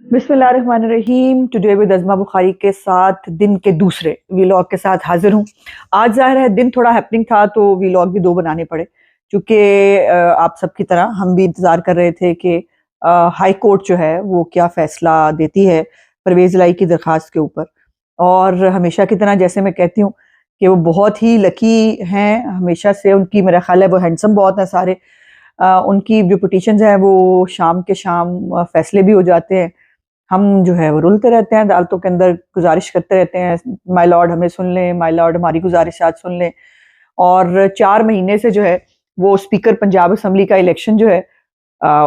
बिस्मिल्लाहिर्रहमानिर्रहीम। Today with Azma Bukhari के साथ दिन के दूसरे वीलॉग के साथ हाजिर हूँ। आज ज़ाहिर है दिन थोड़ा हैपनिंग था तो वीलॉग भी 2 बनाने पड़े, क्योंकि आप सबकी तरह हम भी इंतज़ार कर रहे थे कि हाई कोर्ट जो है वो क्या फ़ैसला देती है परवेज़ इलाही की दरख्वास्त के ऊपर। और हमेशा की तरह जैसे मैं कहती हूँ कि वो बहुत ही लकी हैं, हमेशा से उनकी मेरा ख़्याल है वो हैंडसम बहुत हैं सारे। उनकी जो पिटीशंस हैं वो शाम के शाम फ़ैसले भी हो जाते हैं। हम जो है वो रुलते रहते हैं अदालतों के अंदर, गुजारिश करते रहते हैं माय लॉर्ड हमें सुन लें, माय लॉर्ड हमारी गुजारिशात सुन लें। और 4 महीने से जो है वो स्पीकर पंजाब असम्बली का इलेक्शन जो है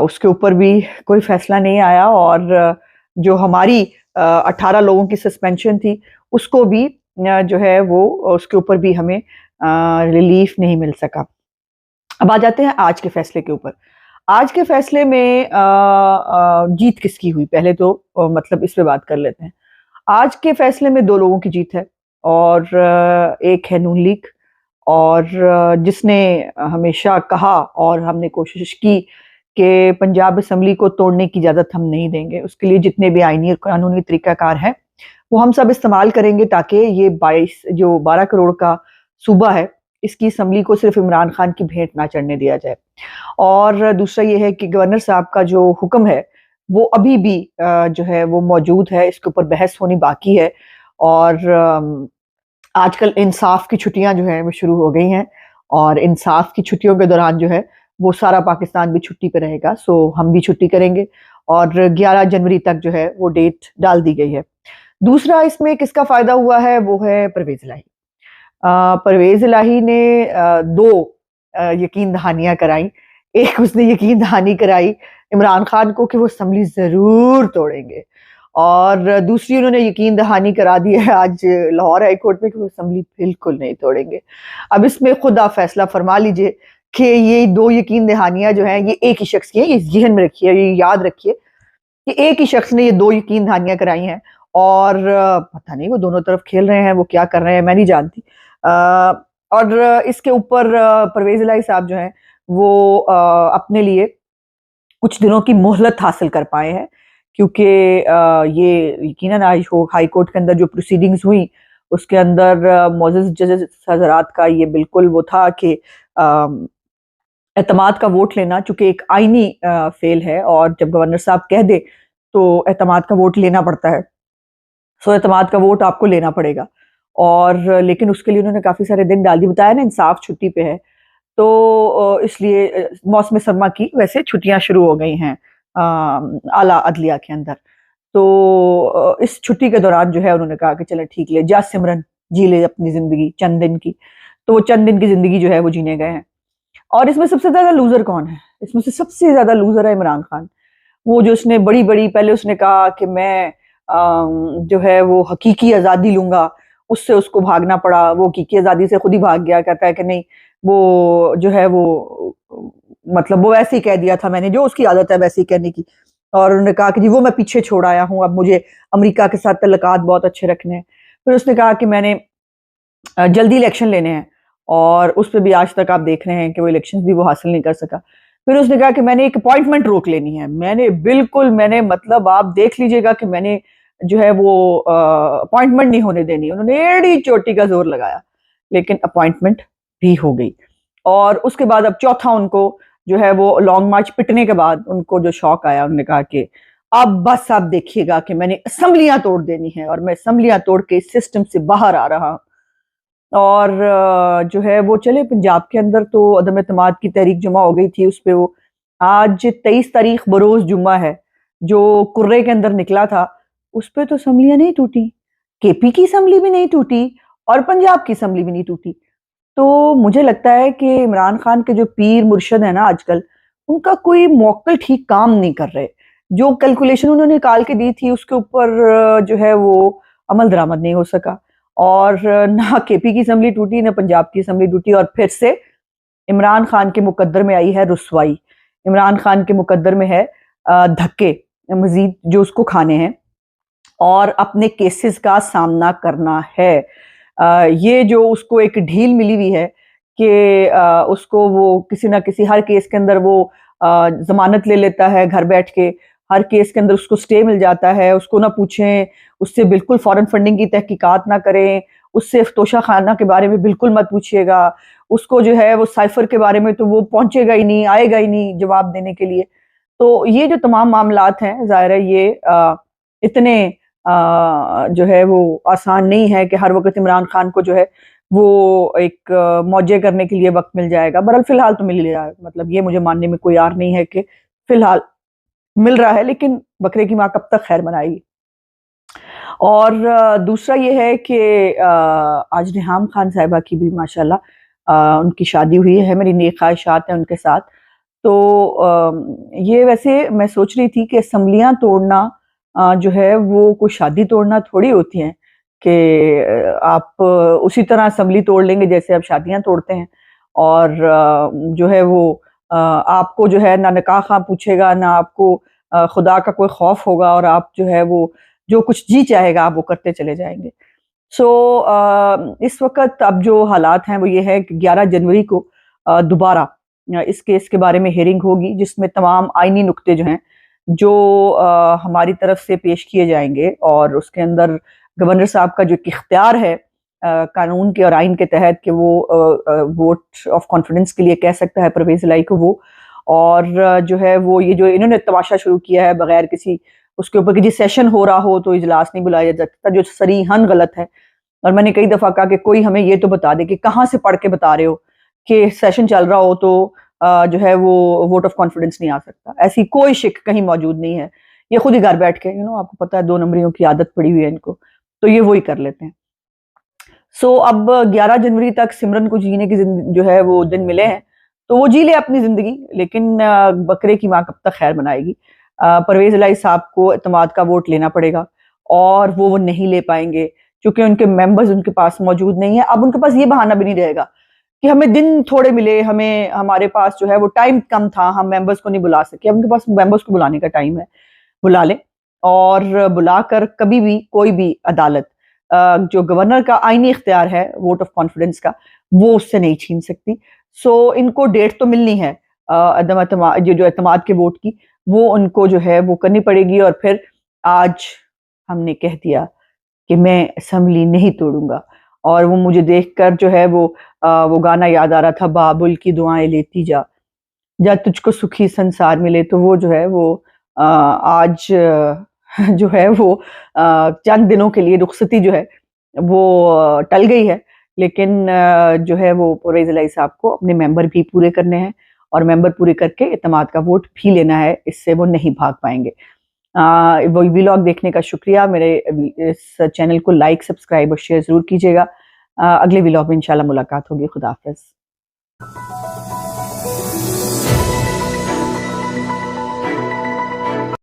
उसके ऊपर भी कोई फैसला नहीं आया। और जो हमारी 18 लोगों की सस्पेंशन थी उसको भी जो है वो उसके ऊपर भी हमें रिलीफ नहीं मिल सका। अब आ जाते हैं आज के फैसले के ऊपर। आज के फैसले में जीत किसकी हुई, पहले तो मतलब इस पे बात कर लेते हैं। आज के फैसले में 2 लोगों की जीत है और एक है नून लीग। और जिसने हमेशा कहा और हमने कोशिश की कि पंजाब असम्बली को तोड़ने की इजाज़त हम नहीं देंगे, उसके लिए जितने भी आईनी और कानूनी तरीक़ाकार हैं वो हम सब इस्तेमाल करेंगे ताकि ये 12 करोड़ का सूबा है इसकी असम्बली को सिर्फ इमरान खान की भेंट ना चढ़ने दिया जाए। और दूसरा ये है कि गवर्नर साहब का जो हुक्म है वो अभी भी जो है वो मौजूद है, इसके ऊपर बहस होनी बाकी है। और आजकल इंसाफ की छुट्टियां जो हैं वो शुरू हो गई हैं और इंसाफ की छुट्टियों के दौरान जो है वो सारा पाकिस्तान भी छुट्टी पे रहेगा, सो हम भी छुट्टी करेंगे। और 11 जनवरी तक जो है वो डेट डाल दी गई है। दूसरा इसमें किसका फायदा हुआ है वो है परवेज इलाही। परवेज इलाही ने 2 यकीन दहानियां कराई। एक उसने यकीन दहानी कराई इमरान खान को कि वो असम्बली जरूर तोड़ेंगे, और दूसरी उन्होंने यकीन दहानी करा दी है आज लाहौर हाई कोर्ट में कि वो असम्बली बिल्कुल नहीं तोड़ेंगे। अब इसमें खुद आप फैसला फरमा लीजिए कि ये 2 यकीन दहानियां जो हैं ये एक ही शख्स की हैं, ये जहन में रखिए, ये याद रखिए कि एक ही शख्स ने ये 2 यकीन दहानियां कराई हैं। और पता नहीं वो दोनों तरफ खेल रहे हैं, वो क्या कर रहे हैं मैं नहीं जानती। और इसके ऊपर परवेज इलाही साहब जो हैं वो अपने लिए कुछ दिनों की मोहलत हासिल कर पाए हैं, क्योंकि ये यकीनन आज हाई कोर्ट के अंदर जो प्रोसीडिंग्स हुई उसके अंदर मोअज़्ज़ज़ जजेस हज़रात का ये बिल्कुल वो था कि एतमाद का वोट लेना चूंकि एक आईनी फेल है, और जब गवर्नर साहब कह दे तो एतमाद का वोट लेना पड़ता है, सो एतमाद का वोट आपको लेना पड़ेगा। और लेकिन उसके लिए उन्होंने काफ़ी सारे दिन डाल दिए, बताया ना इंसाफ छुट्टी पे है, तो इसलिए मौसम सरमा की वैसे छुट्टियां शुरू हो गई हैं आला अदलिया के अंदर। तो इस छुट्टी के दौरान जो है उन्होंने कहा कि चलो ठीक ले जा सिमरन, जी ले अपनी जिंदगी चंद दिन की। तो वो चंद दिन की जिंदगी जो है वो जीने गए हैं। और इसमें सबसे ज्यादा लूजर कौन है? इसमें से सबसे ज्यादा लूजर है इमरान खान। वो जो उसने बड़ी बड़ी पहले उसने कहा कि मैं जो है वो हकीकी आज़ादी लूंगा, उससे उसको भागना पड़ा, वो हकीकी आज़ादी से खुद ही भाग गया। कहता है कि नहीं वो जो है वो मतलब वो वैसे ही कह दिया था मैंने, जो उसकी आदत है वैसे ही कहने की। और उन्होंने कहा कि जी वो मैं पीछे छोड़ आया हूँ, अब मुझे अमेरिका के साथ तल्लुकात बहुत अच्छे रखने हैं। फिर उसने कहा कि मैंने जल्दी इलेक्शन लेने हैं, और उस पे भी आज तक आप देख रहे हैं कि वो इलेक्शन भी वो हासिल नहीं कर सका। फिर उसने कहा कि मैंने एक अपॉइंटमेंट रोक लेनी है। मैंने मतलब आप देख लीजिएगा कि मैंने जो है वो अपॉइंटमेंट नहीं होने देनी। उन्होंने एड़ी चोटी का जोर लगाया, लेकिन अपॉइंटमेंट भी हो गई। और उसके बाद अब चौथा उनको जो है वो लॉन्ग मार्च पिटने के बाद उनको जो शौक आया, उन्होंने कहा कि अब बस आप देखिएगा कि मैंने असम्बलियां तोड़ देनी है और मैं असम्बलियां तोड़ के इस सिस्टम से बाहर आ रहा हूं। और जो है वो चले पंजाब के अंदर तो अदम एतमाद की तहरीक जमा हो गई थी उस पे। वो आज 23 तारीख बरोज जुम्मा है, जो कुर्रे के अंदर निकला था उस पे तो असम्बलियां नहीं टूटी, केपी की असम्बली भी नहीं टूटी और पंजाब की असम्बली भी नहीं टूटी। तो मुझे लगता है कि इमरान खान के जो पीर मुर्शद है ना आजकल, उनका कोई मौक्कल ठीक काम नहीं कर रहे। जो कैलकुलेशन उन्होंने निकाल के दी थी उसके ऊपर जो है वो अमल दरामद नहीं हो सका। और ना केपी की असम्बली टूटी ना पंजाब की असम्बली टूटी, और फिर से इमरान खान के मुकद्दर में आई है रुसवाई। इमरान खान के मुकद्दर में है धक्के मजीद जो उसको खाने हैं और अपने केसेस का सामना करना है। ये जो उसको एक ढील मिली हुई है कि उसको वो किसी ना किसी हर केस के अंदर वो जमानत ले लेता है घर बैठ के, ہر کیس کے اندر اس کو سٹے مل جاتا ہے، اس کو نہ پوچھیں، اس سے بالکل فورن فنڈنگ کی تحقیقات نہ کریں، اس سے توشہ خانہ کے بارے میں بالکل مت پوچھیے گا، اس کو جو ہے وہ سائفر کے بارے میں تو وہ پہنچے گا ہی نہیں، آئے گا ہی نہیں جواب دینے کے لیے۔ تو یہ جو تمام معاملات ہیں ظاہر ہے یہ اتنے جو ہے وہ آسان نہیں ہے کہ ہر وقت عمران خان کو جو ہے وہ ایک موجے کرنے کے لیے وقت مل جائے گا۔ برحال فی الحال تو مل ہی رہا ہے، مطلب یہ مجھے ماننے میں کوئی عار نہیں ہے کہ فی الحال مل رہا ہے، لیکن بکرے کی ماں کب تک خیر منائے گی۔ اور دوسرا یہ ہے کہ آج ریحام خان صاحبہ کی بھی ماشاءاللہ ان کی شادی ہوئی ہے، میری نیک خواہشات ہیں ان کے ساتھ۔ تو یہ ویسے میں سوچ رہی تھی کہ اسمبلیاں توڑنا جو ہے وہ کوئی شادی توڑنا تھوڑی ہوتی ہیں کہ آپ اسی طرح اسمبلی توڑ لیں گے جیسے آپ شادیاں توڑتے ہیں، اور جو ہے وہ آپ کو جو ہے نہ نکاح خواہ پوچھے گا، نہ آپ کو خدا کا کوئی خوف ہوگا، اور آپ جو ہے وہ جو کچھ جی چاہے گا آپ وہ کرتے چلے جائیں گے۔ سو اس وقت اب جو حالات ہیں وہ یہ ہے کہ 11 جنوری کو دوبارہ اس کیس کے بارے میں ہیرنگ ہوگی، جس میں تمام آئینی نکتے جو ہیں جو ہماری طرف سے پیش کیے جائیں گے، اور اس کے اندر گورنر صاحب کا جو ایک اختیار ہے قانون کے اور آئین کے تحت کہ وہ ووٹ آف کانفیڈنس کے لیے کہہ سکتا ہے پرویز الہی کو وہ، اور جو ہے وہ یہ جو انہوں نے تماشا شروع کیا ہے بغیر کسی اس کے اوپر کہ جی سیشن ہو رہا ہو تو اجلاس نہیں بلایا جاتا، جو صریحاً غلط ہے۔ اور میں نے کئی دفعہ کہا کہ کوئی ہمیں یہ تو بتا دے کہ کہاں سے پڑھ کے بتا رہے ہو کہ سیشن چل رہا ہو تو جو ہے وہ ووٹ آف کانفیڈنس نہیں آ سکتا، ایسی کوئی شک کہیں موجود نہیں ہے۔ یہ خود ہی گھر بیٹھ کے آپ کو پتہ ہے 2 نمبریوں کی عادت پڑی ہوئی ہے ان کو، تو یہ وہی کر لیتے ہیں۔ سو اب 11 جنوری تک سمرن کو جینے کی جو ہے وہ دن ملے ہیں، تو وہ جی لے اپنی زندگی، لیکن بکرے کی ماں کب تک خیر منائے گی۔ پرویز الہی صاحب کو اعتماد کا ووٹ لینا پڑے گا، اور وہ نہیں لے پائیں گے کیونکہ ان کے ممبرز ان کے پاس موجود نہیں ہیں۔ اب ان کے پاس یہ بہانہ بھی نہیں رہے گا کہ ہمیں دن تھوڑے ملے، ہمارے پاس جو ہے وہ ٹائم کم تھا، ہم ممبرز کو نہیں بلا سکے۔ اب ان کے پاس ممبرز کو بلانے کا ٹائم ہے، بلا لیں، اور بلا کر کبھی بھی کوئی بھی عدالت جو گورنر کا آئینی اختیار ہے ووٹ آف کانفیڈنس کا وہ اس سے نہیں چھین سکتی۔ سو ان کو ڈیٹ تو ملنی ہے عدم اعتماد جو اعتماد کے ووٹ کی، وہ ان کو جو ہے وہ کرنی پڑے گی۔ اور پھر آج ہم نے کہہ دیا کہ میں اسمبلی نہیں توڑوں گا، اور وہ مجھے دیکھ کر جو ہے وہ گانا یاد آ رہا تھا، بابل کی دعائیں لیتی جا جب تجھ کو سکھی سنسار ملے۔ تو وہ جو ہے وہ آج جو ہے وہ چند دنوں کے لیے رخصتی جو ہے وہ ٹل گئی ہے، لیکن جو ہے وہ پرویز الہی صاحب کو اپنے ممبر بھی پورے کرنے ہیں، اور ممبر پورے کر کے اعتماد کا ووٹ بھی لینا ہے، اس سے وہ نہیں بھاگ پائیں گے۔ وہ ویلاگ دیکھنے کا شکریہ، میرے اس چینل کو لائک، سبسکرائب اور شیئر ضرور کیجیے گا۔ اگلے ویلاگ میں انشاءاللہ ملاقات ہوگی۔ خدا حافظ۔